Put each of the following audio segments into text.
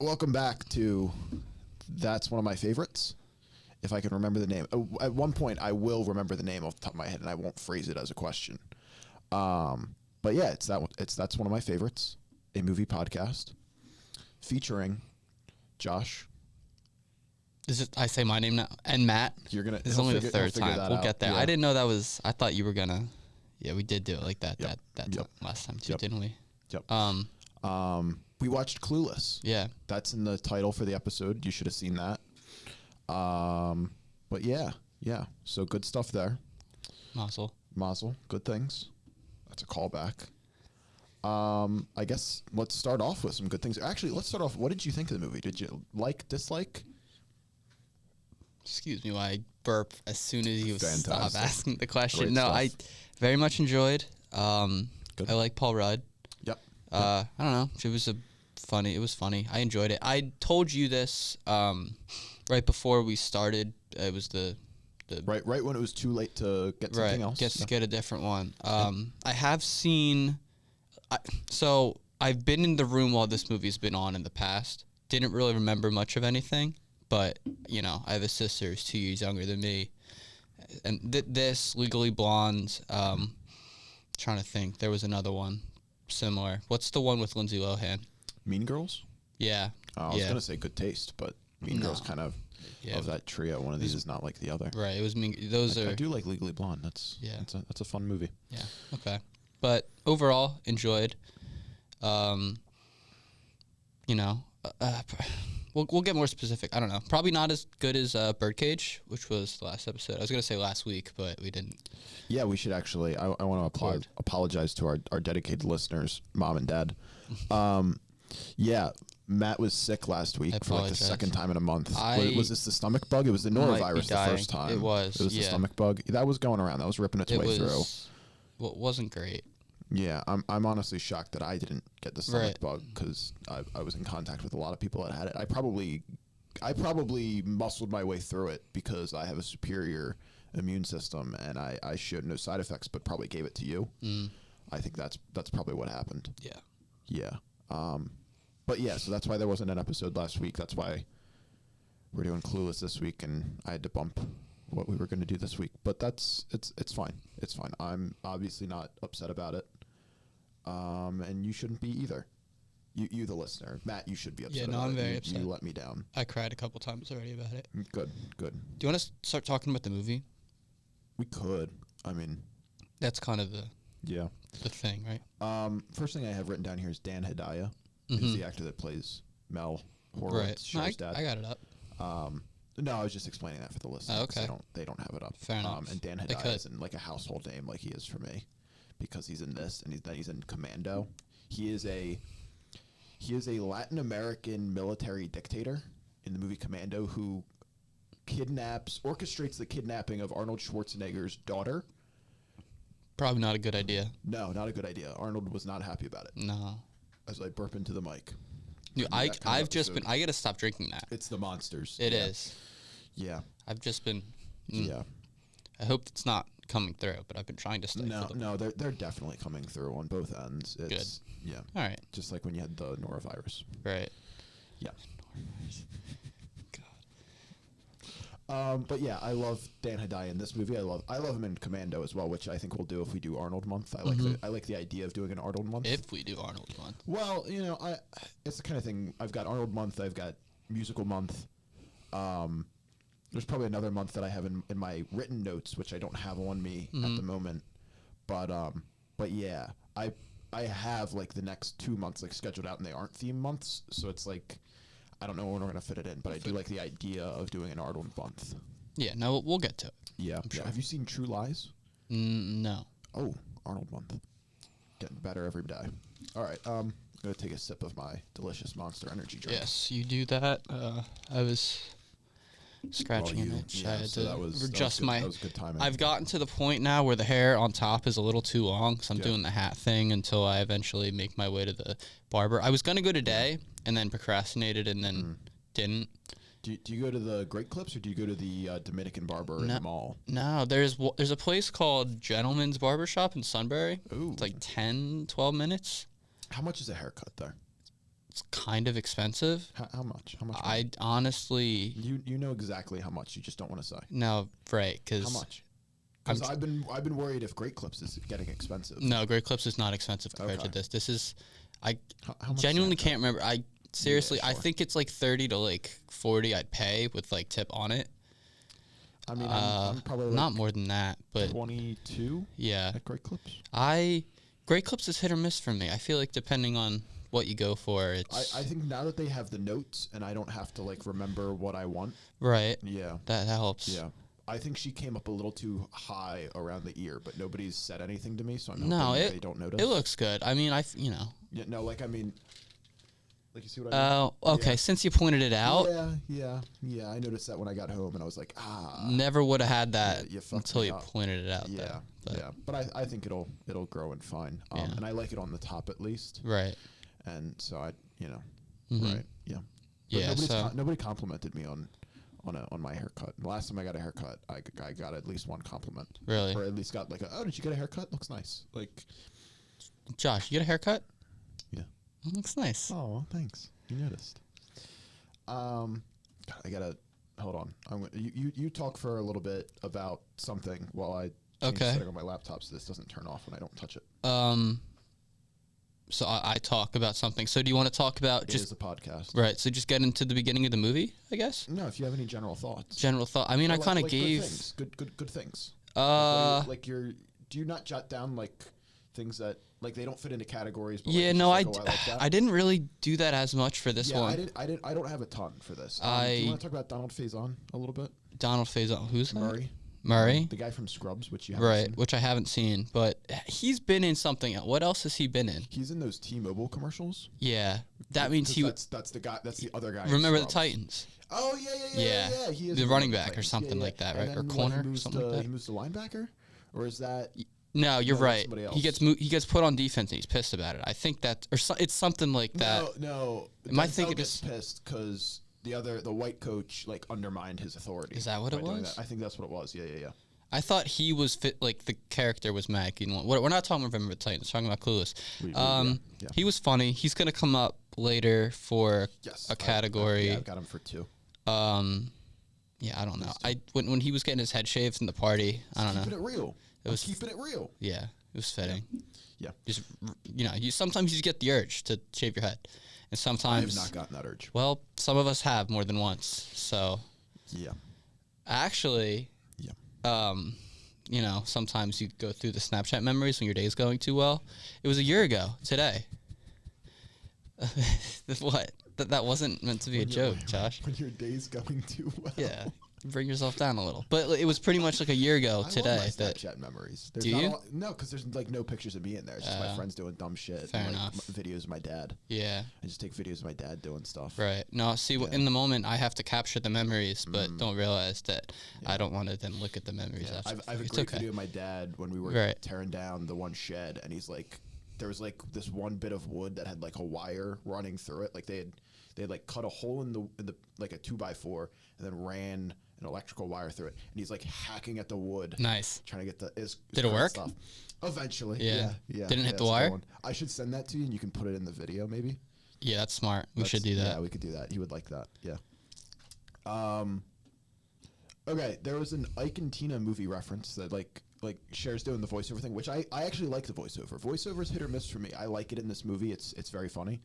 Welcome back to That's One of My Favorites. If I can remember the name. At one point, I will remember the name off the top of my head, and I won't phrase it as a question. But yeah, it's That's One of My Favorites, a movie podcast featuring Josh. Is it? I say my name now, and Matt. You're gonna. This is only the third time. We'll get there. Yeah. I didn't know that was. I thought you were gonna. Yeah, we did do it like that. Yep. That Yep. last time too, Yep. didn't we? Yep. We watched Clueless. Yeah. That's in the title for the episode. You should have seen that. But yeah. So good stuff there. Mazel. Good things. That's a callback. I guess let's start off with some good things. Actually, let's start off. What did you think of the movie? Did you like, dislike? Excuse me while I burp as soon as you stop asking the question. Great No, stuff. I very much enjoyed. Good. I like Paul Rudd. Yep. I don't know. It was funny. I enjoyed it. I told you this right before we started. It was the Right when it was too late to get something else. Get a different one. I have seen. So I've been in the room while this movie's been on in the past. Didn't really remember much of anything, but I have a sister who's 2 years younger than me, and this Legally Blonde. Trying to think, there was another one similar. What's the one with Lindsay Lohan? Mean Girls? Yeah. I was gonna say Good Taste, but Mean Girls kind of of that trio. One of these is not like the other. Right. It was Mean. I do like Legally Blonde. That's a fun movie. Yeah. Okay. But overall, enjoyed. We'll get more specific. I don't know. Probably not as good as Birdcage, which was the last episode. I was gonna say last week, but we didn't. Yeah, we should actually. I want to apologize to our dedicated listeners, Mom and Dad. Yeah, Matt was sick last week for like the second time in a month. Was this the stomach bug? It was the norovirus the first time. It was. The stomach bug that was going around. That was ripping its way through. Well, it wasn't great. Yeah, I'm honestly shocked that I didn't get the stomach bug because I was in contact with a lot of people that had it. I probably muscled my way through it because I have a superior immune system and I showed no side effects, but probably gave it to you. I think that's probably what happened. Yeah. But yeah, so that's why there wasn't an episode last week. That's why we're doing Clueless this week, and I had to bump what we were going to do this week. But it's fine. It's fine. I'm obviously not upset about it. And you shouldn't be either. You the listener. Matt, you should be upset about it. I'm very upset. You let me down. I cried a couple times already about it. Good. Do you want to start talking about the movie? We could. I mean, that's kind of the thing, right? First thing I have written down here is Dan Hedaya. Who's the actor that plays Mel Horowitz, right. dad. I got it up. No, I was just explaining that for the listeners. Oh, okay. They don't have it up. Fair enough. And Dan Hedaya isn't like a household name like he is for me, because he's in this and he's in Commando. He is a Latin American military dictator in the movie Commando who orchestrates the kidnapping of Arnold Schwarzenegger's daughter. Probably not a good idea. No, not a good idea. Arnold was not happy about it. No. As I burp into the mic. Dude, I gotta stop drinking that. It's the monsters. It is. Yeah. I've just been. Yeah. I hope it's not coming through, but I've been trying to stay. No, they're definitely coming through on both ends. It's, good. Yeah. All right. Just like when you had the norovirus. Right. Yeah. God. But yeah, I love Dan Hedaya in this movie. I love him in Commando as well, which I think we'll do if we do Arnold Month. I like the idea of doing an Arnold Month. If we do Arnold Month. Well, it's the kind of thing. I've got Arnold Month. I've got Musical Month. There's probably another month that I have in my written notes, which I don't have on me at the moment. But yeah, I have like the next 2 months like scheduled out, and they aren't theme months, so it's like I don't know when we're gonna fit it in. But I do like the idea of doing an Arnold Month. Yeah, no, we'll get to it. Yeah, sure. Have you seen True Lies? No. Oh, Arnold Month, getting better every day. All right, I'm gonna take a sip of my delicious Monster Energy drink. Yes, you do that. I was scratching an itch. I had to adjust my. That was good timing. I've gotten to the point now where the hair on top is a little too long, so I'm doing the hat thing until I eventually make my way to the barber. I was gonna go today and then procrastinated and then didn't. Do you go to the Great Clips or do you go to the Dominican Barber in the mall? No, there's a place called Gentleman's Barbershop in Sunbury. Ooh. It's like 10, 12 minutes. How much is a haircut there? it's kind of expensive. How much? How much? I honestly. You know exactly how much. You just don't want to say. No, right? Because how much? Because I've been worried if Great Clips is getting expensive. No, Great Clips is not expensive compared to this. This is, I how much genuinely can't remember. I seriously, Yeah, sure. I think it's like 30 to like 40. I'd pay with like tip on it. I mean, I'm probably like not more than that, but 22. Yeah, at Great Clips. Great Clips is hit or miss for me. I feel like depending on what you go for, it's. I think now that they have the notes and I don't have to like remember what I want. Right. Yeah. That helps. Yeah. I think she came up a little too high around the ear, but nobody's said anything to me, so I'm hoping they don't notice. It looks good. I mean, Yeah, no, like, I mean, like, you see what I mean? Oh, okay. Yeah. Since you pointed it out. Yeah. I noticed that when I got home, and I was like, Never would have had that until you up. pointed it out. Yeah, But I think it'll grow in fine. And I like it on the top at least. Right. And so right, yeah. But Yeah. Nobody complimented me on my haircut. The last time I got a haircut, I got at least one compliment. Really? Or at least got like, oh, did you get a haircut? Looks nice. Like, Josh, you get a haircut? Yeah. It looks nice. Oh, thanks. You noticed. I gotta hold on. You talk for a little bit about something while I change the setting on my laptop so this doesn't turn off when I don't touch it. So I talk about something. So do you want to talk about It is a podcast, right? So just get into the beginning of the movie, I guess. No, if you have any general thoughts. General thought. I mean, I kind of gave good things. Do you not jot down like things that like they don't fit into categories? But, yeah, like, no, I didn't really do that as much for this one. I don't have a ton for this. Do you want to talk about Donald Faison a little bit? Donald Faison, who's that? Murray, the guy from Scrubs, which you haven't seen. Which I haven't seen, but he's been in something. What else has he been in? He's in those T-Mobile commercials. Yeah, that means that's the guy. That's the other guy. Remember the Titans? Oh yeah. He is the running back or something like that, right? Or corner, something like that. He moves to linebacker, or is that? No, you're right. He gets put on defense and he's pissed about it. I think that, it's something like that. No. Am I thinking gets pissed because the white coach like undermined his authority. Is that what it was? I think that's what it was. Yeah. I thought he was like the character was Mac. We're not talking about Remember the Titans. We're talking about Clueless. Yeah. He was funny. He's gonna come up later for a category. I've got him for 2. Yeah, I don't know. When he was getting his head shaved in the party, I don't know. Keeping it real. Keeping it real. Yeah, it was fitting. Yeah. Just sometimes you get the urge to shave your head, and sometimes I have not gotten that urge. Well, some of us have more than once. So. Yeah. Actually. Yeah. Sometimes you go through the Snapchat memories when your day's going too well. It was a year ago today. What? That wasn't meant to be a joke, Josh. When your day's going too well. Yeah. Bring yourself down a little. But it was pretty much like a year ago today. I love my Snapchat memories. Do you? No, because there's like no pictures of me in there. It's just my friends doing dumb shit. Fair and, enough. Videos of my dad. Yeah. I just take videos of my dad doing stuff. Right. No, see, in the moment, I have to capture the memories, but don't realize that I don't want to then look at the memories after. I have a great video of my dad when we were tearing down the one shed, and he's like, there was like this one bit of wood that had like a wire running through it. Like they had like cut a hole in the like a 2x4 and then ran an electrical wire through it, and he's like hacking at the wood. Nice. Trying to get the Did it work? Stuff. Eventually. Yeah. Didn't hit the wire? I should send that to you, and you can put it in the video, maybe. Yeah, that's smart. We should do that. Yeah, we could do that. He would like that. Yeah. Okay, there was an Ike and Tina movie reference that like Cher's doing the voiceover thing, which I actually like the voiceover. Voiceover's hit or miss for me. I like it in this movie. It's very funny.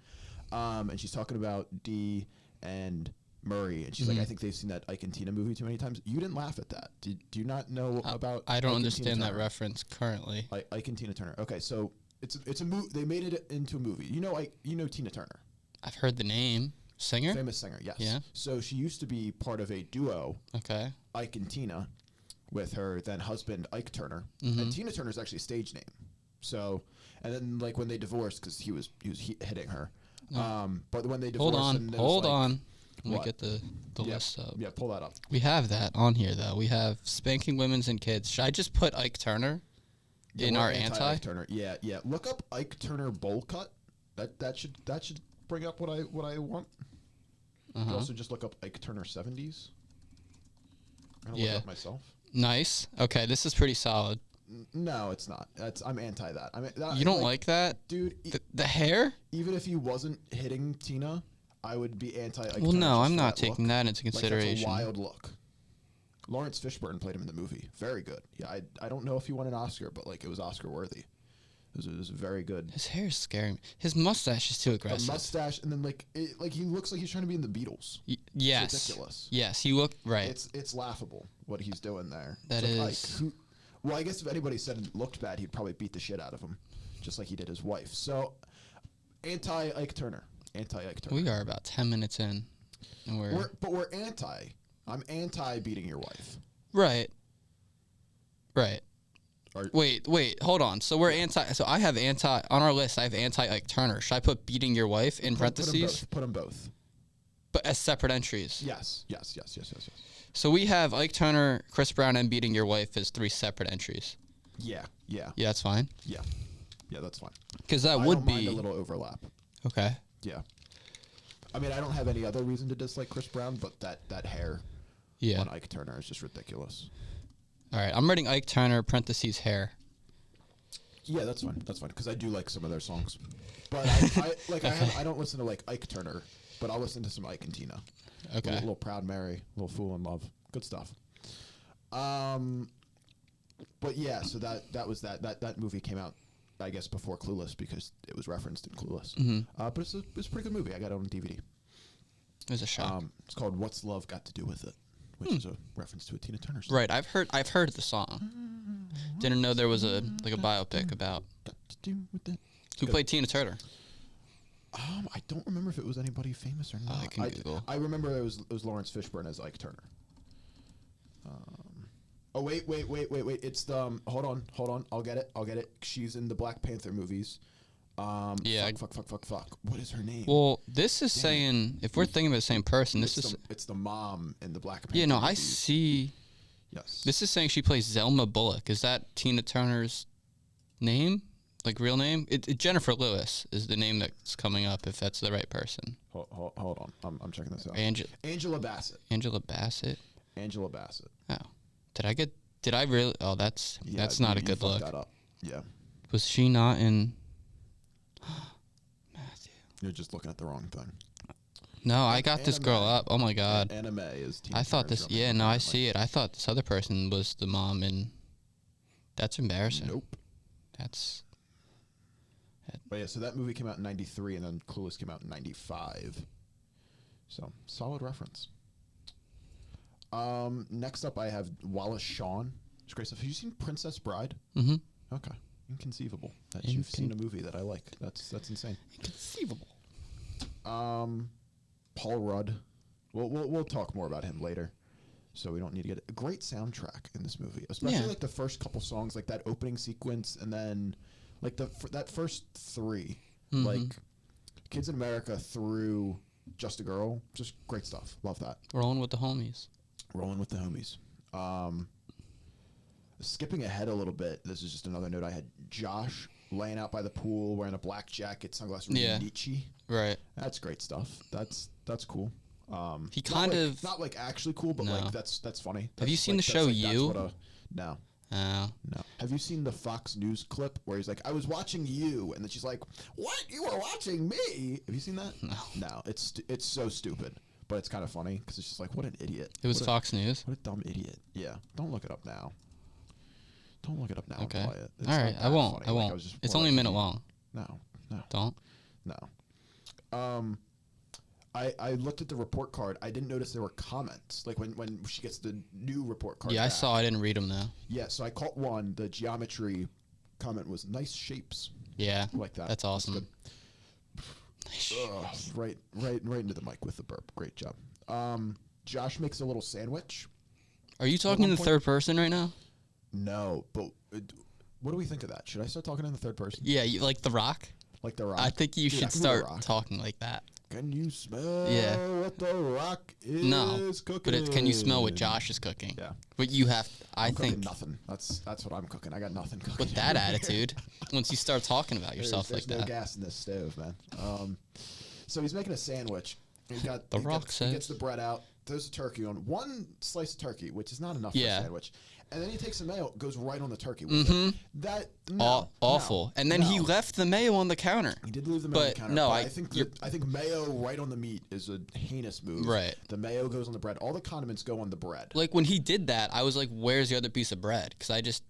And she's talking about Dee and Murray, and she's like, I think they've seen that Ike and Tina movie too many times. You didn't laugh at that. Do you not know about? I don't understand that reference currently. Ike and Tina Turner. Okay, so it's a movie. They made it into a movie. You know Tina Turner. I've heard the name. Singer? Famous singer, yes. Yeah. So she used to be part of a duo. Okay. Ike and Tina, with her then husband Ike Turner, and Tina Turner's actually a stage name. So, and then like when they divorced, because he was hitting her. But when they divorced, hold on. Let me get the list up. Yeah, pull that up. We have that on here though. We have spanking women's and kids. Should I just put Ike Turner in our anti? Ike Turner. Yeah. Look up Ike Turner bowl cut. That should bring up what I want. You can also just look up Ike Turner 70s. I'm gonna look it up myself. Nice. Okay, this is pretty solid. No, it's not. I'm anti that. I mean, You don't like that, dude? The hair? Even if he wasn't hitting Tina, I would be anti. Well, no, I'm not taking that into consideration. Like, that's a wild look. Lawrence Fishburne played him in the movie. Very good. Yeah, I don't know if he won an Oscar, but like it was Oscar worthy. It was very good. His hair is scary me. His mustache is too aggressive. The mustache, and then like he looks like he's trying to be in the Beatles. Yes. It's ridiculous. Yes, he looked right. It's laughable what he's doing there. That is. Ike, well, I guess if anybody said it looked bad, he'd probably beat the shit out of him, just like he did his wife. So, anti Ike Turner. We are about 10 minutes in, and we're anti. I'm anti beating your wife. Right. Wait, hold on. So we're anti. So I have anti on our list. I have anti Ike Turner. Should I put beating your wife in parentheses? Put them both. But as separate entries. Yes. So we have Ike Turner, Chris Brown, and beating your wife as 3 separate entries. Yeah. Yeah, that's fine. Yeah, that's fine. Because that would be mind a little overlap. Okay. Yeah. I mean, I don't have any other reason to dislike Chris Brown, but that hair on Ike Turner is just ridiculous. All right, I'm writing Ike Turner, parentheses, hair. Yeah, that's fine. Because I do like some of their songs. But I don't listen to like Ike Turner, but I'll listen to some Ike and Tina. Okay. A little Proud Mary, a little Fool in Love. Good stuff. But yeah, so that was that movie came out, I guess, before Clueless because it was referenced in Clueless. Mm-hmm. But it's a pretty good movie. I got it on DVD. It was a shock. It's called What's Love Got to Do with It, which is a reference to a Tina Turner song. Right, I've heard the song. Didn't know there was a biopic about who played Tina Turner. I don't remember if it was anybody famous or not. I can Google. I remember it was Lawrence Fishburne as Ike Turner. Oh wait! It's the hold on. I'll get it. She's in the Black Panther movies. Yeah. Fuck. What is her name? Well, this is saying if we're thinking about the same person, it's the mom in the Black Panther. Yeah, no, movies. I see. Yes. This is saying she plays Zelma Bullock. Is that Tina Turner's name? Like real name? Jennifer Lewis is the name that's coming up. If that's the right person. Hold on. I'm checking this out. Angela Bassett. Angela Bassett. Oh. Did I really? Oh, that's not a good look. That up. Yeah. Was she not in? Matthew. You're just looking at the wrong thing. No, I got this girl up. Oh my god. Anime is. Tina I thought Turner's this. Yeah, no, I see it. I thought this other person was the mom, and that's embarrassing. Nope. That's. But yeah, so that movie came out in '93, and then Clueless came out in '95. So solid reference. Next up, I have Wallace Shawn. It's great stuff. Have you seen Princess Bride? Mm-hmm. Okay. Inconceivable that you've seen a movie that I like. That's insane. Inconceivable. Paul Rudd. We'll talk more about him later. So we don't need to get a great soundtrack in this movie, especially like the first couple songs, like that opening sequence, and then like that first 3, like Kids in America through Just a Girl, just great stuff. Love that. Rolling with the homies. Skipping ahead a little bit, this is just another note I had. Josh laying out by the pool, wearing a black jacket, sunglasses, Nietzsche. Right. That's great stuff. That's cool. He not like actually cool, but like that's funny. Have you seen the show You? No. No. Have you seen the Fox News clip where he's like, "I was watching you," and then she's like, "What? You were watching me?" Have you seen that? No. It's so stupid, but it's kind of funny because it's just like, what an idiot. It was Fox News. What a dumb idiot. Yeah. Don't look it up now. Okay. And play it. It's all right. I won't. Funny. I won't. It's only a minute long. No. Don't. No. I looked at the report card. I didn't notice there were comments. Like when she gets the new report card. Yeah, I saw. I didn't read them though. Yeah, so I caught one. The geometry comment was nice shapes. Yeah, like that. That's awesome. Nice right into the mic with the burp. Great job. Josh makes a little sandwich. Are you talking in the third person right now? No, but what do we think of that? Should I start talking in the third person? Yeah, like The Rock. Like The Rock. I think you should start talking like that. Can you smell what The Rock is cooking? But can you smell what Josh is cooking? Yeah. But you have, I think. Nothing. That's what I'm cooking. I got nothing cooking. With that attitude, once you start talking about yourself like that. There's no gas in this stove, man. So he's making a sandwich. He Rock says. He gets the bread out, throws the turkey on. One slice of turkey, which is not enough for a sandwich. And then he takes the mayo, goes right on the turkey with it. That awful. No, and then he left the mayo on the counter. He did leave the mayo on the counter. No, I think mayo right on the meat is a heinous move. Right. The mayo goes on the bread. All the condiments go on the bread. Like when he did that, I was like, "Where's the other piece of bread?" Because I didn't.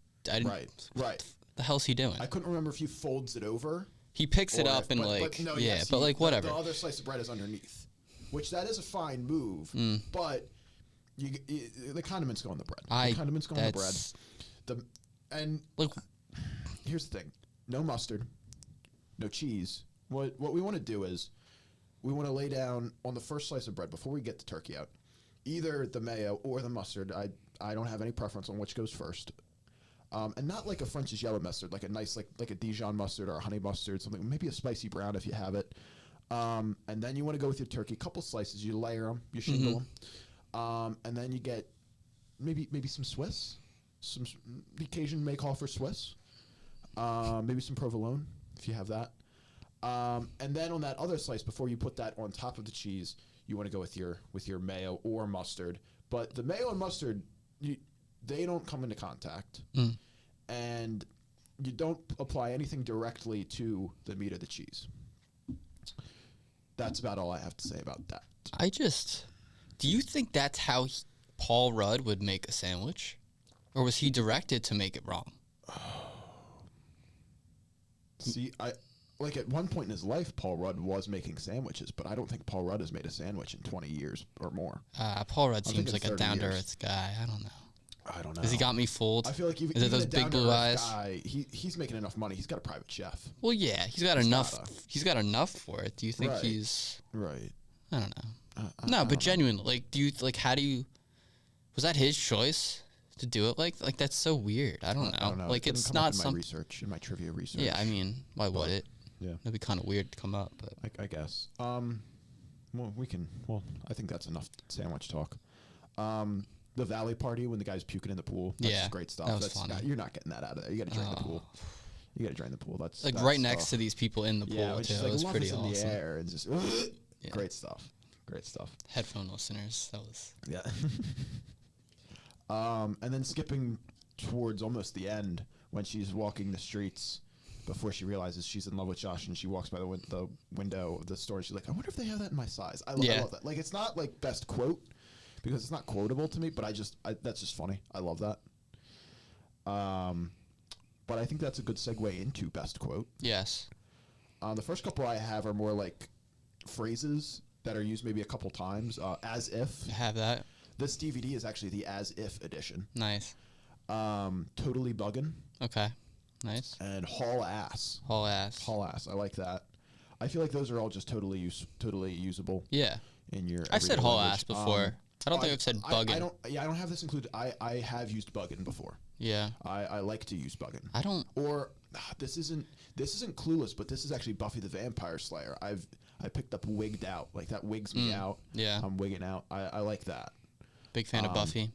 Right. What the hell's he doing? I couldn't remember if he folds it over. He picks it up and whatever. The other slice of bread is underneath, which that is a fine move, but. The condiments go on the bread. The condiments go on the bread. Here's the thing: no mustard, no cheese. What we want to do is we want to lay down on the first slice of bread before we get the turkey out, either the mayo or the mustard. I don't have any preference on which goes first, and not like a French's yellow mustard, like a nice like a Dijon mustard or a honey mustard, something maybe a spicy brown if you have it. And then you want to go with your turkey, couple slices. You layer them, you shingle them. And then you get maybe some Swiss. The occasion may call for Swiss. Maybe some provolone if you have that. And then on that other slice, before you put that on top of the cheese, you want to go with your mayo or mustard. But the mayo and mustard, they don't come into contact, and you don't apply anything directly to the meat or the cheese. That's about all I have to say about that. Do you think that's how Paul Rudd would make a sandwich? Or was he directed to make it wrong? See, at one point in his life, Paul Rudd was making sandwiches, but I don't think Paul Rudd has made a sandwich in 20 years or more. Paul Rudd seems like a down-to-earth guy. I don't know. Has he got me fooled? I feel like is it those big blue eyes? Guy, he's making enough money. He's got a private chef. Well, yeah, he's got enough. He's got enough for it. Do you think he's right? I don't know. No, but genuinely, how do you? Was that his choice to do it? Like that's so weird. I don't know. Like it's not some research in my trivia research. Yeah, I mean, why would it? Yeah, it'd be kind of weird to come up, but I guess. Well, we can. Well, I think that's enough sandwich talk. The Valley Party when the guy's puking in the pool. That's just great stuff. That was funny. You're not getting that out of there. You got to drain the pool. You got to drain the pool. That's right next to these people in the pool. Yeah, too. It was pretty awesome. In the air and just great stuff. Great stuff. Headphone listeners, that was and then skipping towards almost the end when she's walking the streets before she realizes she's in love with Josh and she walks by the window of the store and she's like, I wonder if they have that in my size. I love that. Like, it's not like best quote because it's not quotable to me, but that's just funny. I love that. But I think that's a good segue into best quote. Yes. The first couple I have are more like phrases that are used maybe a couple times. As if. I have that. This DVD is actually the as if edition. Nice. Totally buggin'. Okay. Nice. And haul ass. Haul ass. Haul ass. I like that. I feel like those are all just totally usable. Yeah. In your. I've said haul ass before. I don't think I've said buggin'. I don't have this included. I have used buggin' before. Yeah. I like to use buggin'. I don't. Or this isn't Clueless, but this is actually Buffy the Vampire Slayer. I picked up wigged out. Like that wigs me out. Yeah. I'm wigging out. I like that. Big fan of Buffy.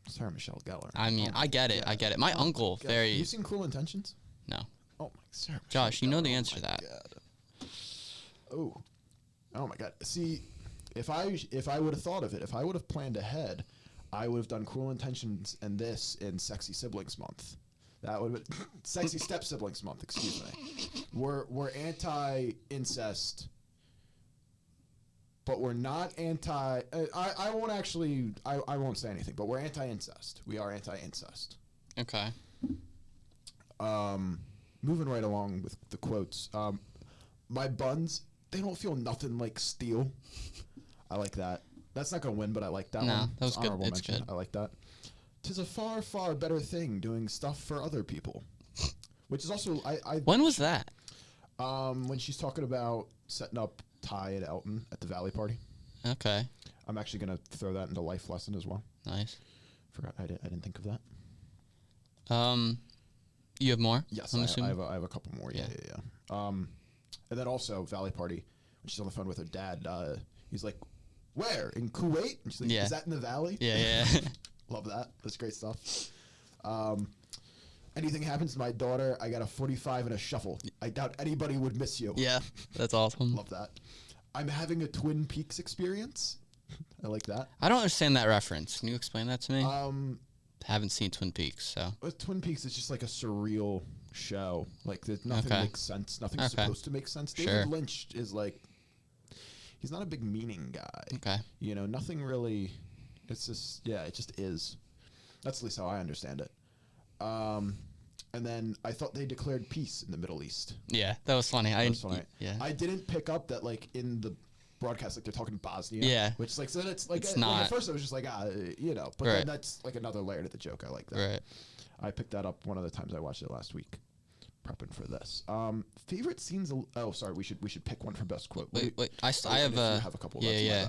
Sarah Michelle Gellar. I mean, I get it. I get it. My uncle very. Have you seen Cruel Intentions? No. Oh my Sarah. Josh, you know the answer to that. God. Oh my God. See, if I would have thought of it, if I would have planned ahead, I would have done Cruel Intentions and this in Sexy Siblings Month. That would have been Sexy Step Siblings Month. Excuse me. We're anti-incest. But we're not anti. I won't actually. I won't say anything. But we're anti-incest. We are anti-incest. Okay. Moving right along with the quotes. My buns, they don't feel nothing like steel. I like that. That's not gonna win, but I like that one. No, that was good. Honorable It's mention. good. I like that. 'Tis a far, far better thing doing stuff for other people. Which is also When was that? When she's talking about setting up Ty and Elton at the Valley Party. Okay. I'm actually gonna throw that into life lesson as well. Nice. Forgot I didn't think of that. You have more? Yes, I have a couple more. Yeah. And then also Valley Party when she's on the phone with her dad. He's like, "Where in Kuwait?" And she's like, "Is that in the Valley?" Yeah. Love that. That's great stuff. Anything happens to my daughter, I got a 45 and a shuffle. I doubt anybody would miss you. Yeah, that's awesome. Love that. I'm having a Twin Peaks experience. I like that. I don't understand that reference. Can you explain that to me? haven't seen Twin Peaks, so. With Twin Peaks, it's just like a surreal show. Like nothing makes sense. Nothing's supposed to make sense. David Lynch is like, he's not a big meaning guy. Okay. You know, nothing really. It's just it just is. That's at least how I understand it. And then I thought they declared peace in the Middle East. Yeah, that was funny. Yeah. I didn't pick up that like in the broadcast, like they're talking Bosnia. Yeah. Which is like, so that's like, it's like not. at first I was just like, you know, but then that's like another layer to the joke. I like that. Right. I picked that up one of the times I watched it last week, prepping for this. Favorite scenes. Oh, sorry. We should pick one for best quote. Wait. I have a couple. Yeah.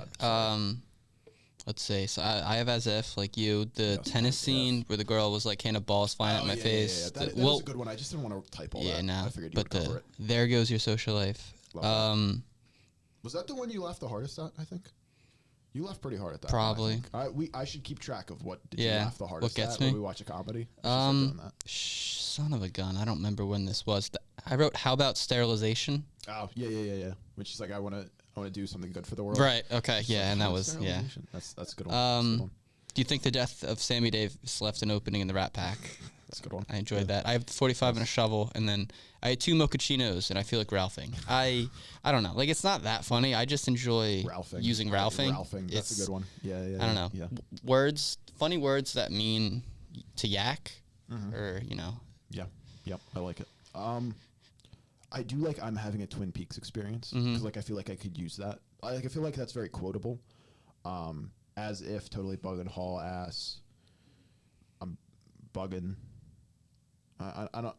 Let's see. So I have as if like you the tennis scene where the girl was like, "Can of balls flying at my face?" Yeah. That was a good one. I just didn't want to type all that. Yeah, no. I figured you would cover it. There goes your social life. Was that the one you laughed the hardest at? I think you laughed pretty hard at that. Probably. I should keep track of what did you laugh the hardest what gets at me? when we watch a comedy. Son of a gun. I don't remember when this was. I wrote, "How about sterilization?" Oh yeah. Which is like I want to do something good for the world. Right. Okay. Just Yeah, like, and that was That's a good one. That's a good one. Do you think the death of Sammy Davis left an opening in the Rat Pack? That's a good one. I enjoyed that. I have 45 and a shovel, and then I had 2 mochachinos, and I feel like Ralphing. I don't know. Like, it's not that funny. I just enjoy using Ralphing. Ralphing. That's a good one. Yeah. I don't know. Yeah. Words, funny words that mean to yak, or, you know. Yeah. Yep. I like it. I do like I'm having a Twin Peaks experience because like I feel like I could use that. I feel like that's very quotable. As if totally bugging haul ass. I'm bugging. I don't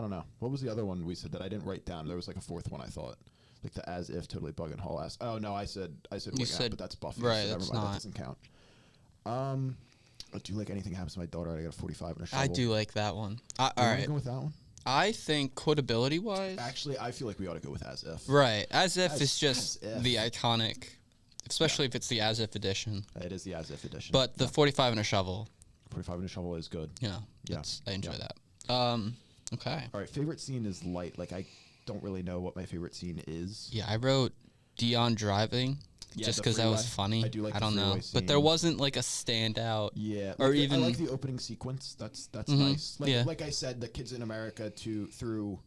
know. What was the other one we said that I didn't write down? There was like a fourth one I thought, like the as if totally bugging haul ass. Oh no, I said wing out, but that's Buffy. Right, so that's never mind, not. that doesn't count. Do you like anything happens to my daughter? I got a 45 and a shovel. I do like that one. All You wanna right. go with that one? I think quotability wise. Actually, I feel like we ought to go with as if. Right. As if is just as if. the iconic, especially if it's the as if edition. It is the as if edition. But the 45 and a shovel. 45 and a shovel is good. Yeah. I enjoy that. Okay. All right. Favorite scene is light. Like I don't really know what my favorite scene is. Yeah, I wrote Dion driving. Just because that was funny. I do like I don't know. But there wasn't like a standout. Yeah. Or like even I like the opening sequence. That's nice. Like I said, the Kids in America through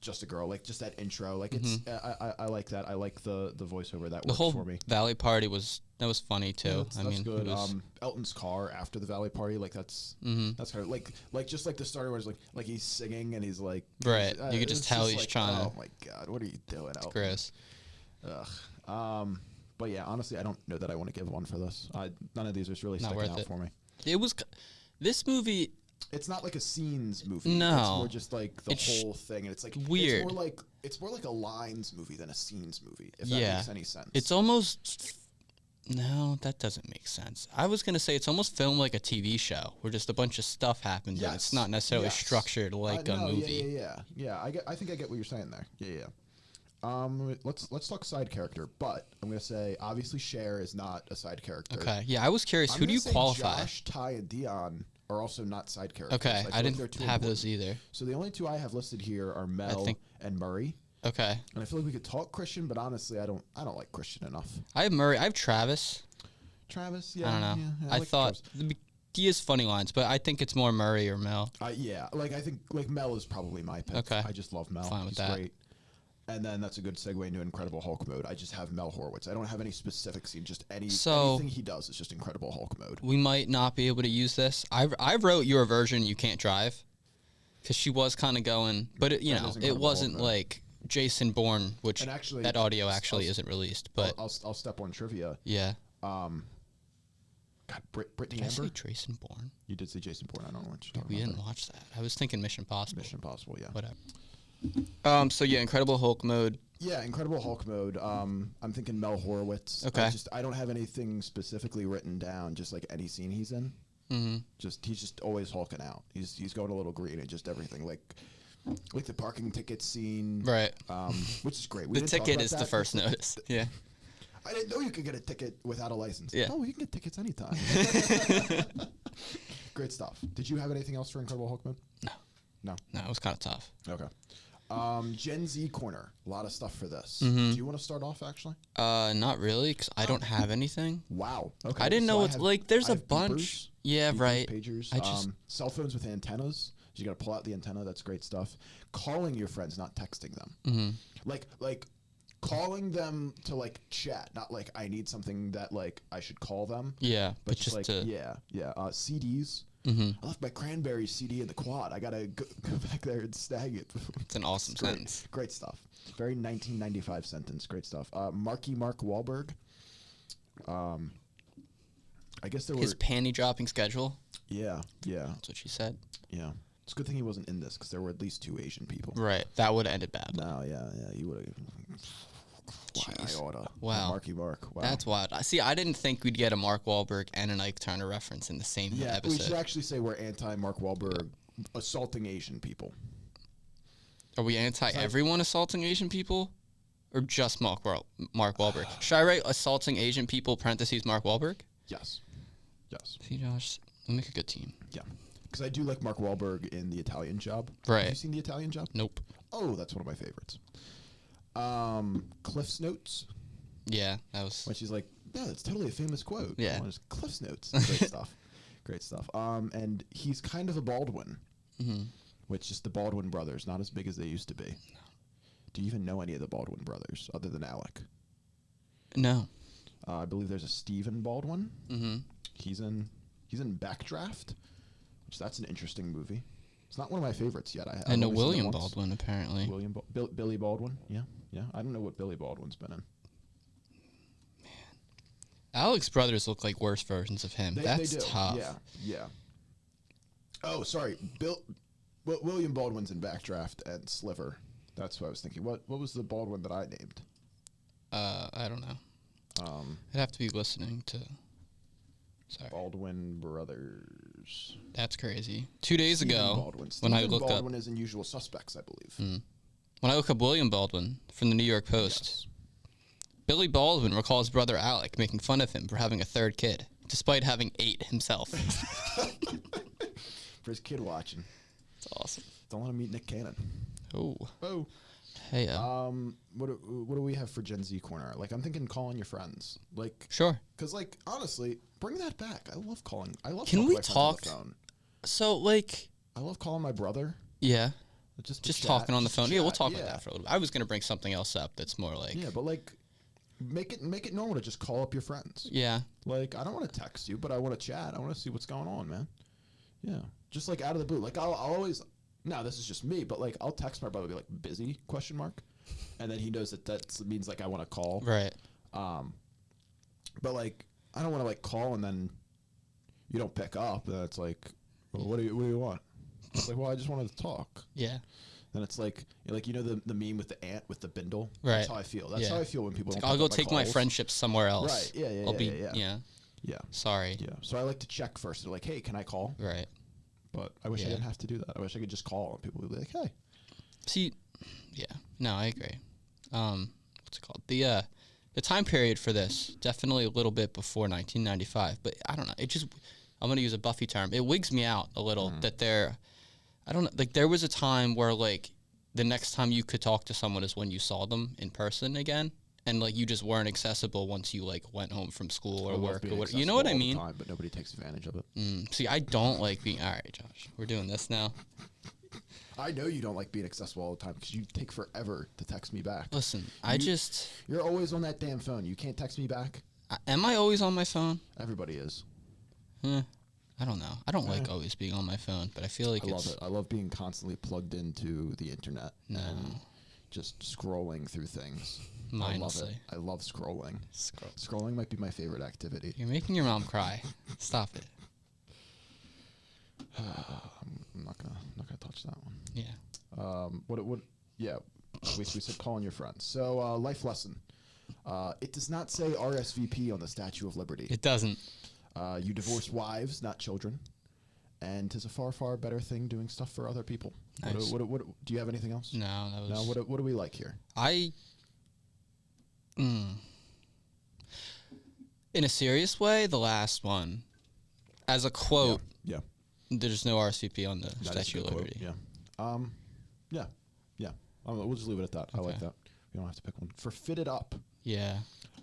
Just a Girl. Like just that intro. Like it's I like that. I like the voiceover that the works whole for me. Valley Party was funny too. Yeah, that's good. It was, Elton's car after the Valley Party, like that's kind of like just like the starter where it's like he's singing and he's like right. You could just tell he's like, trying to. Oh my god, what are you doing, Elton? Chris. Ugh. But yeah, honestly, I don't know that I want to give one for this. None of these are really Not sticking worth out it. for me. It was. This movie. It's not like a scenes movie. No. It's more just like the whole thing, and it's like weird. It's more like a lines movie than a scenes movie. If that makes any sense. It's almost. No, that doesn't make sense. I was gonna say it's almost filmed like a TV show where just a bunch of stuff happens. And it's not necessarily structured like a movie. Yeah. I think I get what you're saying there. Yeah. Let's talk side character, but I'm gonna say obviously Cher is not a side character. Okay. Yeah, I was curious. Who do you qualify? Josh, Ty, and Dion are also not side characters. Okay, I didn't have those either. So the only two I have listed here are Mel and Murray. Okay. And I feel like we could talk Christian, but honestly, I don't like Christian enough. I have Murray. I have Travis. Travis, yeah. I don't know. Yeah, I like thought he has funny lines, but I think it's more Murray or Mel. Yeah, like I think like Mel is probably my pick. Okay. I just love Mel. Fine with He's that. great. And then that's a good segue into Incredible Hulk mode. I just have Mel Horowitz. I don't have any specific scene. Just anything he does is just Incredible Hulk mode. We might not be able to use this. I wrote your version. You can't drive, because she was kind of going, but it wasn't like Jason Bourne, which actually, that audio actually isn't released. But I'll step on trivia. Yeah. God, Brittany Did I Amber. say Jason Bourne? You did say Jason Bourne. I don't know what you're talking We about. didn't watch that. I was thinking Mission Impossible. Mission Impossible, yeah. Whatever. So yeah, Incredible Hulk mode. Yeah, Incredible Hulk mode. I'm thinking Mel Horowitz. Okay. I don't have anything specifically written down. Just like any scene he's in. Mm-hmm. He's just always hulking out. He's going a little green and just everything like the parking ticket scene. Right. Which is great. The ticket is the first notice. Yeah. I didn't know you could get a ticket without a license. Yeah. Oh, you can get tickets anytime. Great stuff. Did you have anything else for Incredible Hulk mode? No, it was kind of tough. Okay. Gen Z corner. A lot of stuff for this. Mm-hmm. Do you want to start off, actually? Not really, because I don't have anything. Wow. Okay. I didn't know it's like there's I a have bunch. beepers, Yeah, right. Pagers. I just cell phones with antennas. So you got to pull out the antenna. That's great stuff. Calling your friends, not texting them. mm-hmm. Like calling them to like chat, not like I need something that like I should call them. Yeah, But just just like to yeah. CDs. mm-hmm. I left my Cranberry CD in the quad. I gotta go back there and snag it. It's an awesome sentence. Great stuff. Very 1995 sentence. Great stuff. Mark Wahlberg. I guess there His were panty dropping schedule. yeah. That's what she said. Yeah. It's a good thing he wasn't in this because there were at least 2 Asian people. Right. That would have ended bad. No, yeah. He would have. Wow. Marky Mark. Wow. That's wild. See, I didn't think we'd get a Mark Wahlberg and an Ike Turner reference in the same We episode. should actually say we're anti-Mark Wahlberg assaulting Asian people. Are we anti everyone assaulting Asian people? Or just Mark Wahlberg? Should I write assaulting Asian people, parentheses, Mark Wahlberg? Yes. See, Josh, we'll make a good team. Yeah. Because I do like Mark Wahlberg in The Italian Job. Right. Have you seen The Italian Job? Nope. Oh, that's one of my favorites. Cliff's Notes. Yeah, that was... When she's like, yeah, that's totally a famous quote. Yeah. Oh, it's Cliff's Notes. Great stuff. Great stuff. And he's kind of a Baldwin. Mm-hmm. Which is the Baldwin brothers, not as big as they used to be. No. Do you even know any of the Baldwin brothers other than Alec? No. I believe there's a Stephen Baldwin. Mm-hmm. He's in Backdraft, which that's an interesting movie. It's not one of my favorites yet. I know William Baldwin, apparently. Billy Baldwin. Yeah. I don't know what Billy Baldwin's been in. Alec's brothers look like worse versions of him. That's they do. tough. Yeah. Oh, sorry. William Baldwin's in Backdraft and Sliver. That's what I was thinking. What was the Baldwin that I named? I don't know. I'd have to be listening to... Sorry. Baldwin Brothers. That's crazy. 2 days Stephen ago, Baldwin. when I Stephen looked Baldwin is in Usual Suspects, I believe. When I look up William Baldwin from the New York Post, Yes. Billy Baldwin recalls brother Alec making fun of him for having a third kid, despite having 8 himself. For his kid watching. That's awesome. Don't let him meet Nick Cannon. Oh. Hey, what do we have for Gen Z corner? Like, I'm thinking calling your friends. Like, sure. because like honestly, bring that back. I love calling. Can talking we to my friends on talk? the phone. So, like, I love calling my brother. yeah, Just just chat, talking on the just phone. Yeah, we'll chat, talk about that for a little bit. I was gonna bring something else up that's more like, Yeah, but like, make it normal to just call up your friends. yeah, Like, I don't want to text you, but I want to chat. I want to see what's going on, man. Yeah, just like out of the blue. Like, I'll always. Now this is just me, but like, I'll text my brother, be like, busy ? And then he knows that means like I want to call. right. But like, I don't want to like call and then you don't pick up. And it's like, well, what do you want? It's like, well, I just wanted to talk. Yeah, Then it's like you know the meme with the ant with the bindle. Right. That's how I feel. That's Yeah. how I feel when people. like, don't I'll pick go up take my calls. friendship somewhere else. Right. Yeah. I'll be, Yeah. Sorry. Yeah. So I like to check first. They're like, hey, can I call? Right. But I wish I Yeah. didn't have to do that. I wish I could just call and people would be like, hey. See, yeah, no, I agree. What's it called? The time period for this, definitely a little bit before 1995, but I don't know. It just, I'm going to use a Buffy term. It wigs me out a little that I don't know, like there was a time where like the next time you could talk to someone is when you saw them in person again. And like you just weren't accessible once you like went home from school or work or whatever. You know what I mean? But nobody takes advantage of it. See, I don't like being, all right, Josh, we're doing this now. I know you don't like being accessible all the time because you take forever to text me back. Listen, You're always on that damn phone. You can't text me back. Am I always on my phone? Everybody is. I don't know. I don't like always being on my phone, but I feel like I love it. I love being constantly plugged into the internet and just scrolling through things. Mindlessly. I love scrolling. Scrolling might be my favorite activity. You're making your mom cry. Stop it. I'm not gonna touch that one. Yeah. What? Yeah. We said calling your friends. So life lesson. It does not say RSVP on the Statue of Liberty. It doesn't. You divorce wives, not children. And 'tis a far, far better thing doing stuff for other people. Nice. What do you have anything else? No, that was... No, what do we like here? In a serious way, the last one. As a quote, Yeah. there's no RSVP on the That is a Statue of good quote, Liberty. Yeah. Yeah. We'll just leave it at that. I like Okay. that. You don't have to pick one. For Fit It Up, Yeah.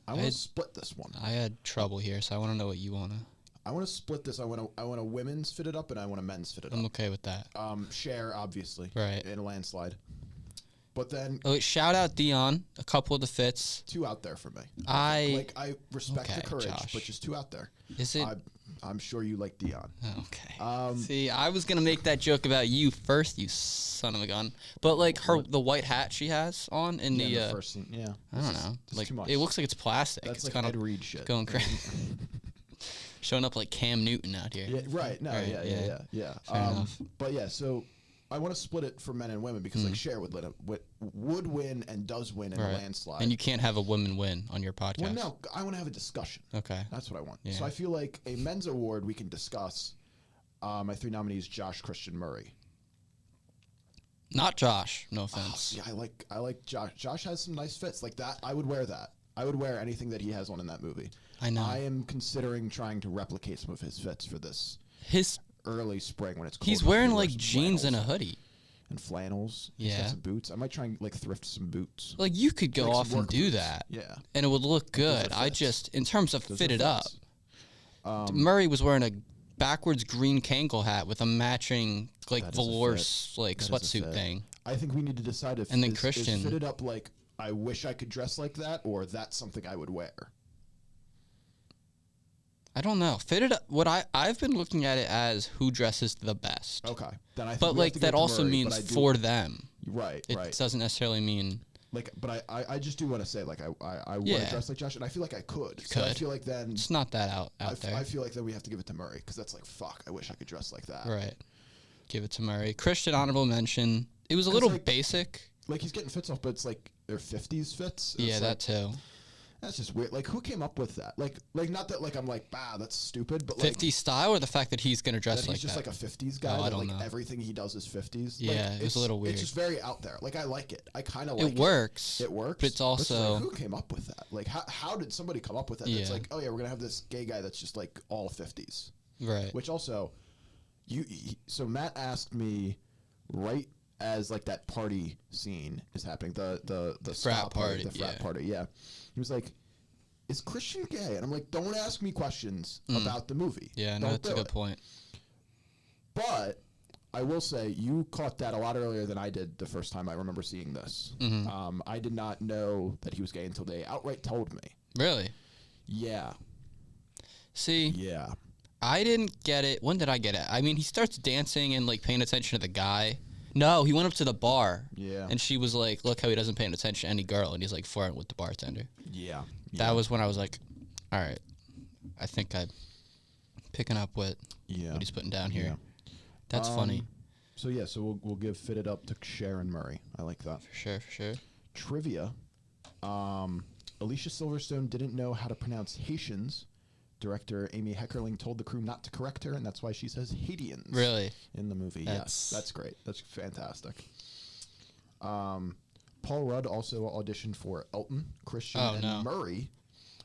I want to split this one. I had trouble here, so I want to know what you want to. I want to split this. I want a women's Fit It Up and I want a men's Fit It I'm Up. okay with that. Cher, obviously. Right. In a landslide. But then... Oh, wait, shout out Dion. A couple of the fits. Too out there for me. I respect the courage, Josh. but just too out there. Is it? I'm sure you like Dion. Okay. See, I was gonna make that joke about you first, you son of a gun. But like the white hat she has on in the first scene, yeah. I don't know. Like too much. it looks like it's plastic. That's it's like kind Ed of Reed shit. going crazy. Showing up like Cam Newton out here. Yeah, right. No, Right, yeah. Fair enough. But yeah, so I want to split it for men and women because like Cher would win and does win in a landslide. And you can't have a woman win on your podcast. Well, no, I want to have a discussion. Okay. That's what I want. Yeah. So I feel like a men's award we can discuss. My 3 nominees: Josh, Christian, Murray. Not Josh. No offense. Yeah, I like Josh. Josh has some nice fits like that. I would wear that. I would wear anything that he has on in that movie. I know. I am considering trying to replicate some of his fits for this early spring when it's cold. He's wearing like jeans and a hoodie. And flannels. Yeah. He's got some boots. I might try and like thrift some boots. Like you could go Like some off and work do boots. that. Yeah. And it would look good. Those are I fits. just, in terms of Those fit are it up, fits. Murray was wearing a backwards green Kangol hat with a matching like That is a velour fit. like That is a sweatsuit fit. thing. I think we need to decide if And then is Christian- fitted up like I wish I could dress like that or that's something I would wear. I don't know. Fit it up. What I've been looking at it as who dresses the best. Okay. Then I think But we have like to give that it to also Murray, means but I do- for them. Right, It right. doesn't necessarily mean Like, but I just do want to say, like, I want to Yeah. dress like Josh, and I feel like I could. So I could. feel like then it's not that out there. I feel like then we have to give it to Murray because that's like, fuck, I wish I could dress like that. Right. Give it to Murray. Christian honorable mention. It was a little like, basic. Like he's getting fits off, but it's like they're 50s fits. and Yeah, it's that like, too. That's just weird. Like, who came up with that? Like not that like I'm like, bah, that's stupid, but 50 style or the fact that he's gonna dress that like he's just that? like a 50s guy. Oh, I that, don't like know. everything he does is 50s. Yeah, like, it was a little weird. It's just very out there. Like I like it. I kind of like it. It works. It works. But it's also like, who came up with that? Like how did somebody come up with that? It's Yeah. like, oh yeah, we're gonna have this gay guy that's just like all 50s. right. Which also, so Matt asked me right as like that party scene is happening, the frat spa party, the frat yeah. party, yeah. He was like, "Is Christian gay?" And I'm like, "Don't ask me questions about the movie." Yeah, no, Don't that's a do good it." point. But I will say you caught that a lot earlier than I did the first time I remember seeing this. I did not know that he was gay until they outright told me. Really? Yeah, See, yeah. I didn't get it. When did I get it? I mean, he starts dancing and like paying attention to the guy. No, he went up to the bar. Yeah. And she was like, "Look how he doesn't pay attention to any girl," and he's like flirting with the bartender. Yeah. That was when I was like, "All right, I think I'm picking up what he's putting down here." Yeah. That's funny. So yeah, so we'll give Fit It Up to Sharon Murray. I like that. For sure, for sure. Trivia. Alicia Silverstone didn't know how to pronounce Haitians. Director Amy Heckerling told the crew not to correct her, and that's why she says Haitians. Really? In the movie. Yes, that's great. That's fantastic. Paul Rudd also auditioned for Elton, Christian, and Murray,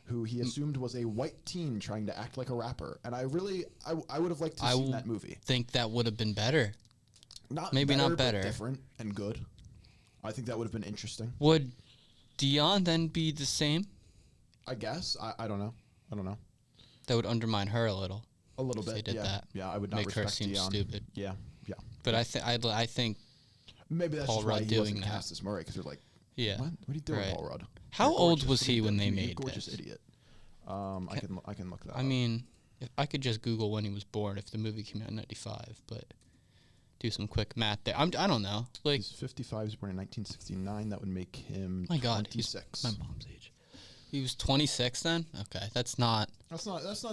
who he assumed was a white teen trying to act like a rapper. And I would have liked to see that movie. Think that would have been better. Maybe not better, better. but different and good. I think that would have been interesting. Would Dion then be the same? I guess. I don't know. I don't know. That would undermine her a little. A little if bit. They did yeah. that. Yeah, I would not Make her respect seem Dion. stupid. Yeah, yeah. But I think maybe that's Paul just why Rudd he doing wasn't that. cast as Murray because they're like, yeah. what are you doing, Right. Paul Rudd? How You're old gorgeous. was What are he you when doing? they You made gorgeous this? idiot. I can look that up. I mean, if I could just Google when he was born, if the movie came out in '95, but do some quick math there. I don't know. Like, he's 55. He was born in 1969. That would make him my God, 26. he's my mom's age. He was 26 then. Okay, that's not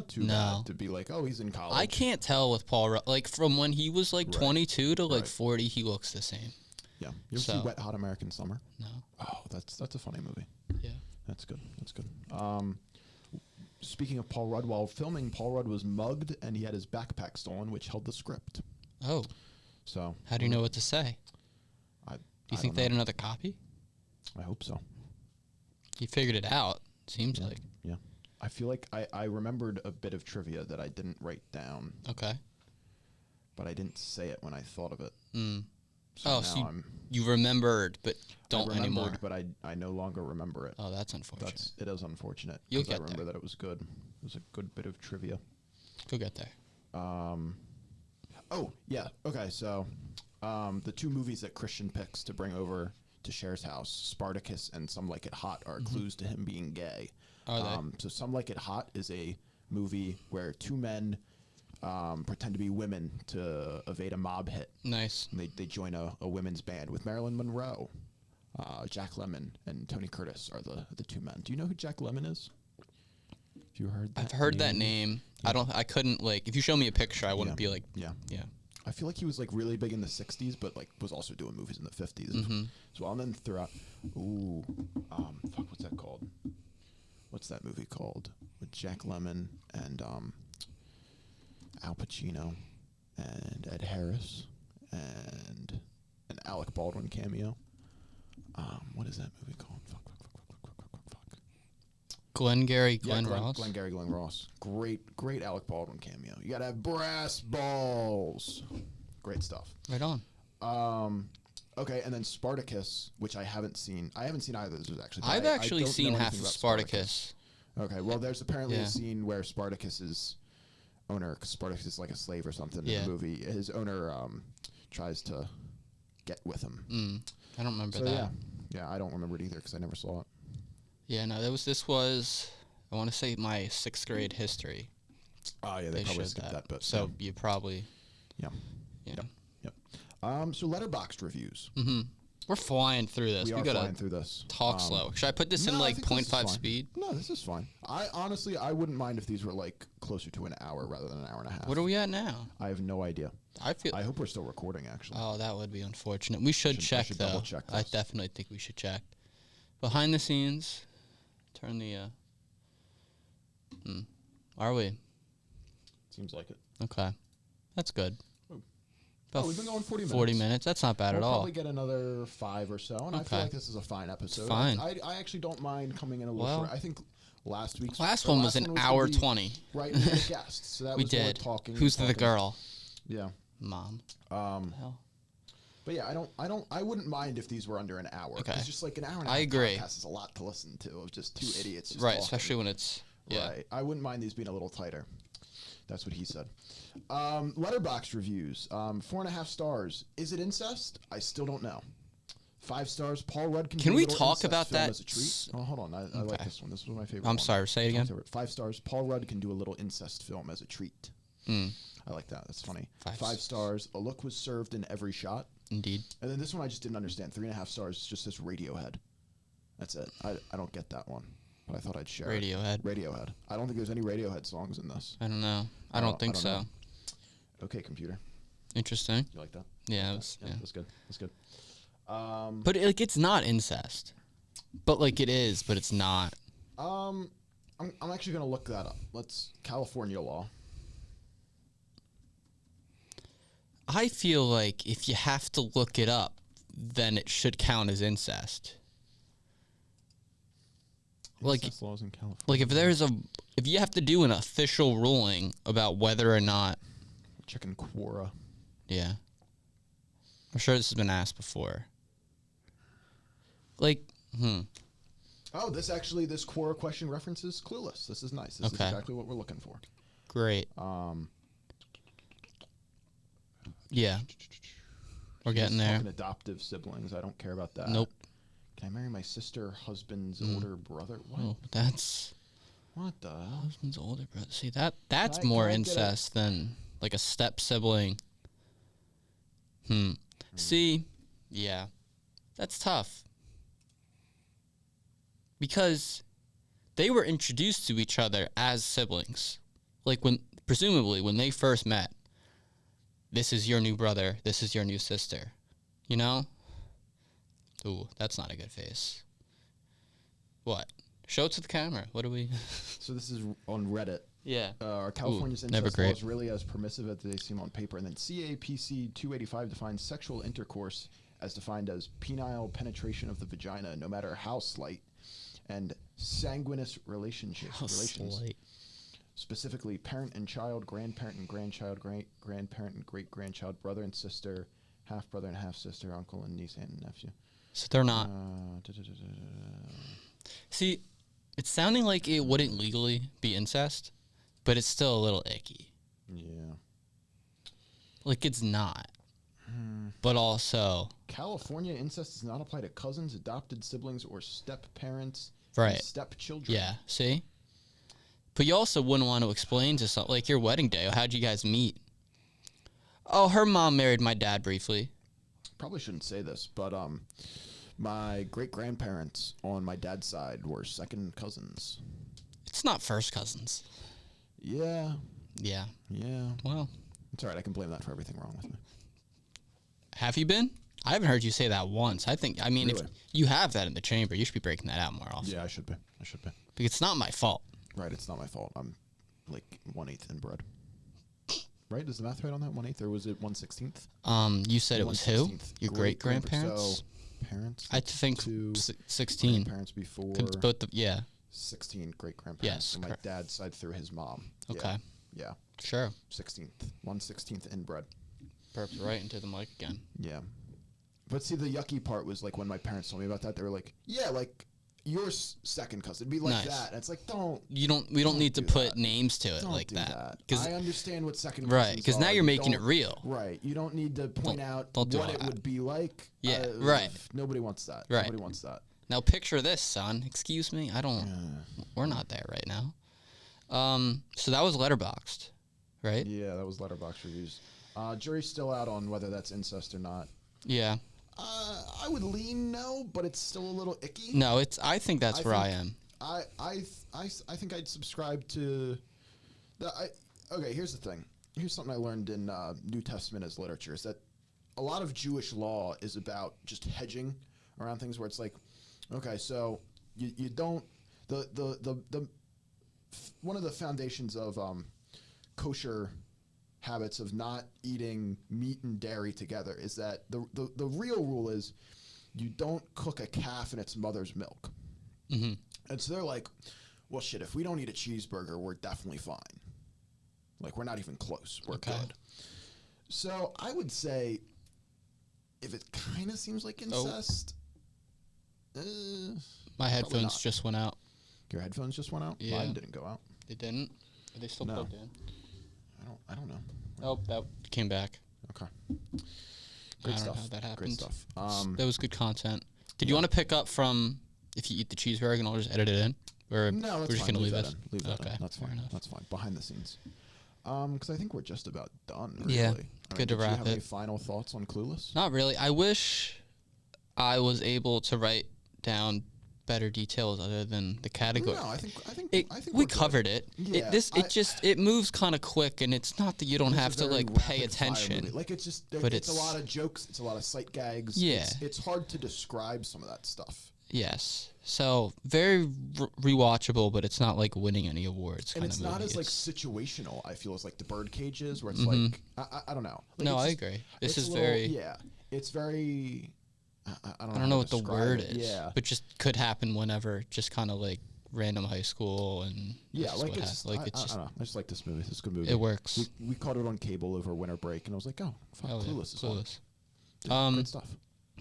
too bad to be like, oh, he's in college. I can't tell with Paul Rudd. Like from when he was like 22 to like 40, he looks the same. Yeah. You ever see Wet Hot American Summer? No. Oh, that's a funny movie. Yeah. That's good. That's good. Speaking of Paul Rudd, while filming, Paul Rudd was mugged and he had his backpack stolen, which held the script. Oh. So. How do you know what to say? Do you think they had another copy? I hope so. He figured it out. Seems like. Yeah. I feel like I remembered a bit of trivia that I didn't write down. Okay. But I didn't say it when I thought of it. So so now you remembered, but don't I anymore. but I no longer remember it. Oh, that's unfortunate. It is unfortunate. You'll 'Cause I get remember there. that it was good. It was a good bit of trivia. You'll get there. Oh, yeah. Okay, so the two movies that Christian picks to bring over to Cher's house, Spartacus and Some Like It Hot, are clues to him being gay. Are they? So Some Like It Hot is a movie where two men pretend to be women to evade a mob hit. Nice. And they join a women's band with Marilyn Monroe, Jack Lemmon, and Tony Curtis are the two men. Do you know who Jack Lemmon is? Have you heard that? I've heard that name. Yeah. I couldn't, like, if you show me a picture, I wouldn't be like, yeah. Yeah. I feel like he was like really big in the 60s, but like was also doing movies in the 50s as well. And then throughout, what's that called? What's that movie called? With Jack Lemmon and Al Pacino and Ed Harris and an Alec Baldwin cameo. What is that movie called? Fuck. Glenn Ross. Glenn Ross. Great Alec Baldwin cameo. You gotta have brass balls. Great stuff. Right on. Okay, and then Spartacus, which I haven't seen. I haven't seen either of those actually. I've actually seen half of Spartacus. Okay, well, there's apparently a scene where Spartacus's owner, because Spartacus is like a slave or something in the movie, his owner tries to get with him. I don't remember that. Yeah, I don't remember it either because I never saw it. Yeah, no, this was, I want to say, my 6th grade history. Oh, yeah, they probably skipped that bit. So you probably... Yeah. Yep. So Letterboxd reviews. We're flying through this. We are flying through this. Talk slow. Should I put this in like 0.5 speed? No, this is fine. I wouldn't mind if these were like closer to an hour rather than an hour and a half. What are we at now? I have no idea. I hope we're still recording, actually. Oh, that would be unfortunate. We should check, though. Double check this. I definitely think we should check. Behind the scenes, turn the... Are we? Seems like it. Okay. That's good. We've been going 40 minutes. 40 minutes. That's not bad at all. We'll probably get another 5 or so, and I feel like this is a fine episode. Fine. I actually don't mind coming in a little short. I think last one was an hour 20. Right, we had a guest, so that we was did. more talking. Who's the girl? Yeah. Mom. Hell. But yeah, I wouldn't mind if these were under an hour. Okay. It's just like an hour and a half. I agree. Podcast is a lot to listen to of just two idiots. Just right, talking. especially when it's Right. I wouldn't mind these being a little tighter. That's what he said. Letterboxd reviews. 4.5 stars. Is it incest? I still don't know. 5 stars. Paul Rudd can we do a talk incest about film that? As a treat. Oh, hold on. I like this one. This was my favorite. I'm sorry. Say it again. 5 stars. Paul Rudd can do a little incest film as a treat. I like that. That's funny. 5 stars. A look was served in every shot. Indeed. And then this one I just didn't understand. 3.5 stars. Just says Radiohead. That's it. I don't get that one. But I thought I'd share Radiohead. Radiohead. I don't think there's any Radiohead songs in this. I don't know. I don't think so. Know. Okay, computer. Interesting. You like that? Yeah, that's good. That's good. But it's not incest. But like it is, but it's not. I'm actually gonna look that up. California law. I feel like if you have to look it up, then it should count as incest. Incest laws in California. Like if you have to do an official ruling about whether or not. Checking Quora. Yeah. I'm sure this has been asked before. Like, Oh, this Quora question references Clueless. This is nice. This is exactly what we're looking for. Great. Yeah. We're getting there. Adoptive siblings. I don't care about that. Nope. Can I marry my sister, husband's older brother? What? Oh, that's... What the hell? Husband's older brother. See, that's more incest than, like, a step sibling. See, yeah. That's tough. Because they were introduced to each other as siblings. Like, presumably, when they first met, this is your new brother, this is your new sister. You know? Ooh, that's not a good face. What? Show it to the camera. What do we... So this is on Reddit. Yeah. Are California's incest laws really as permissive as they seem on paper? And then CAPC 285 defines sexual intercourse as defined as penile penetration of the vagina, no matter how slight, and sanguineous relations. Slight. Specifically, parent and child, grandparent and grandchild, great-grandparent and great-grandchild, brother and sister, half brother and half sister, uncle and niece, aunt and nephew. So they're not. See, it's sounding like it wouldn't legally be incest, but it's still a little icky. Yeah. Like, it's not. But also... California, incest does not apply to cousins, adopted siblings, or step-parents, right. step-children. Yeah, see? But you also wouldn't want to explain to something, like your wedding day. How'd you guys meet? Oh, her mom married my dad briefly. Probably shouldn't say this, but my great-grandparents on my dad's side were second cousins. It's not first cousins. Yeah. Yeah. Yeah. Well. It's all right. I can blame that for everything wrong with me. Have you been? I haven't heard you say that once. Really? If you have that in the chamber, you should be breaking that out more often. Yeah, I should be. Because it's not my fault. Right, it's not my fault. I'm like 1/8 inbred. Right? Is the math right on that? 1/8, or was it 1/16? You said it was who? Your great-grandparents? So, parents? I think 16. Parents before. Both 16 great-grandparents. Yes. So my dad's side through his mom. Okay. Yeah. Sure. 16th. 1/16 inbred. Burped right into the mic again. Yeah. But see, the yucky part was like when my parents told me about that, they were like, yeah, like your second cousin. It'd be like that. And it's like, we don't need to put names to it like that. I understand what second cousins right, because now you're making it real. Right. You don't need to point out what it would be like. Yeah, right. Nobody wants that. Right. Nobody wants that. Now picture this, son. Excuse me. We're not there right now. So that was Letterboxd, right? Yeah, that was Letterboxd reviews. Jury's still out on whether that's incest or not. Yeah. I would lean no, but it's still a little icky. No, I think that's where I am. I think I'd subscribe to okay, here's the thing. Here's something I learned in New Testament as literature, is that a lot of Jewish law is about just hedging around things, where it's like, okay, so you don't the one of the foundations of kosher habits of not eating meat and dairy together is that the real rule is you don't cook a calf in its mother's milk. Mm-hmm. And so they're like, well, shit, if we don't eat a cheeseburger, we're definitely fine. Like, we're not even close. We're good. So I would say if it kind of seems like incest. My headphones just went out. Your headphones just went out? Yeah. Mine didn't go out. They didn't? Are they still plugged in? I don't know. Oh, that came back. Okay. Great stuff. I don't know how that happened. Great stuff. That was good content. Did you want to pick up from if you eat the cheeseburger and I'll just edit it in? Or no, that's we're just fine. going to leave that it? Leave that in. That's fine. That's fine. Behind the scenes. Because I think we're just about done, really. Yeah. Good to wrap it. Do you have any final thoughts on Clueless? Not really. I wish I was able to write down better details other than the category. No, I think we covered it. Yeah, it moves kind of quick, and it's not that you don't have to like pay attention. Like it's just, it's a lot of jokes. It's a lot of sight gags. Yeah, it's hard to describe some of that stuff. Yes, so very rewatchable, but it's not like winning any awards. And it's not as like situational. I feel as like the Birdcage is, where it's like I don't know. Like, no, I agree. This is very It's very. I don't know what the word is, but just could happen whenever, just kind of like random high school and I just like this movie. It's a good movie. It works. We caught it on cable over winter break, and I was like, Clueless is Clueless. Good stuff.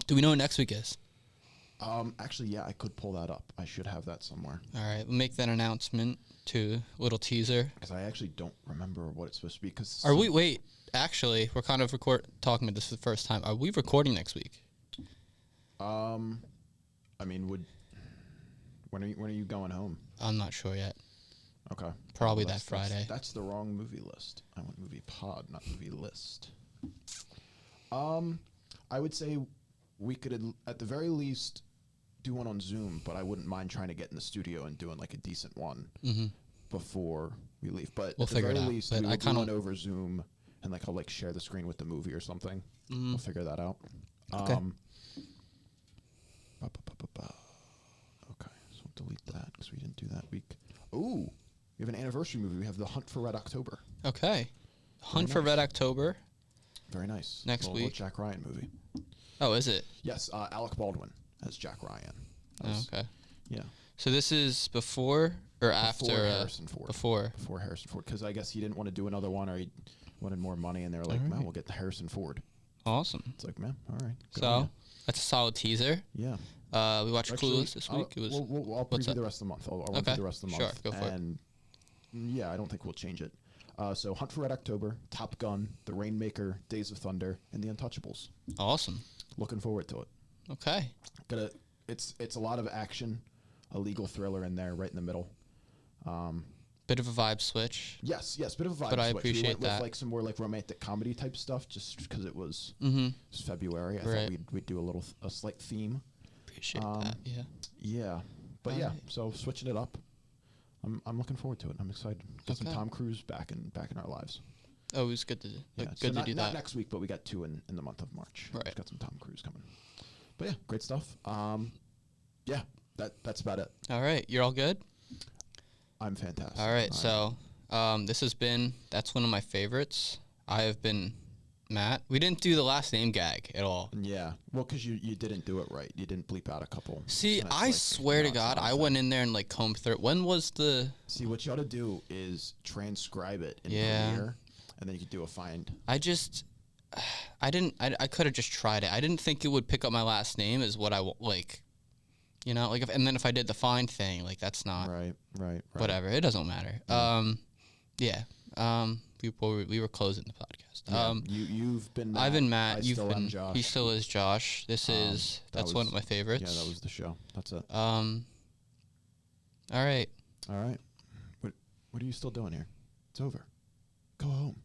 Do we know what next week is? Actually, yeah, I could pull that up. I should have that somewhere. All right, we'll make that announcement to little teaser. Because I actually don't remember what it's supposed to be. Wait, actually, we're kind of talking about this for the first time. Are we recording next week? I mean, when are you going home? I'm not sure yet. Okay. Probably that Friday. That's the wrong movie list. I want movie pod, not movie list. I would say we could at the very least do one on Zoom, but I wouldn't mind trying to get in the studio and doing like a decent one before we leave. But we'll at the figure very it out. least, we'll do one over Zoom, and like I'll like share the screen with the movie or something. We'll figure that out. Okay. Okay, so we'll delete that because we didn't do that week. Ooh, we have an anniversary movie. We have The Hunt for Red October. Okay. Hunt for Red October. Very nice. Next week. Jack Ryan movie. Oh, is it? Yes, Alec Baldwin as Jack Ryan. Okay. Yeah. So this is before or after Harrison Ford. Before Harrison Ford, because I guess he didn't want to do another one, or he wanted more money, and they were like, "Man, we'll get the Harrison Ford." Awesome. It's like, man, all right. So that's a solid teaser. Yeah. We watched Clueless this week. It was. I'll preview the rest of the month. I'll run through the rest of the month. Sure, go for it. And yeah, I don't think we'll change it. So Hunt for Red October, Top Gun, The Rainmaker, Days of Thunder, and The Untouchables. Awesome. Looking forward to it. Okay. It's a lot of action, a legal thriller in there, right in the middle. Bit of a vibe switch. Yes, bit of a vibe but switch. I appreciate we went that. with like some more like romantic comedy type stuff, just because it was February. I thought we'd do a slight theme. Appreciate that. Yeah. Yeah, but so switching it up. I'm looking forward to it. I'm excited. Get some Tom Cruise back in our lives. Oh, it was good to Do that. Not next week, but we got 2 in the month of March. Right. We've got some Tom Cruise coming. But yeah, great stuff. Yeah, that's about it. All right, you're all good. I'm fantastic. All right, so this has been that's one of my favorites. I have been Matt. We didn't do the last name gag at all. Yeah, well, because you didn't do it right. You didn't bleep out a couple. See, I swear to God, I went in there and like combed through it. When was the? See, what you ought to do is transcribe it in Premiere, and then you could do a find. I could have just tried it. I didn't think it would pick up my last name is what I like. You know, like, and then if I did the find thing, like that's not right. Whatever, it doesn't matter. We were closing the podcast. You've been Matt. I've been Matt. You've been Josh. He still is Josh. That's one of my favorites. Yeah, that was the show. That's it. All right. What are you still doing here? It's over. Go home.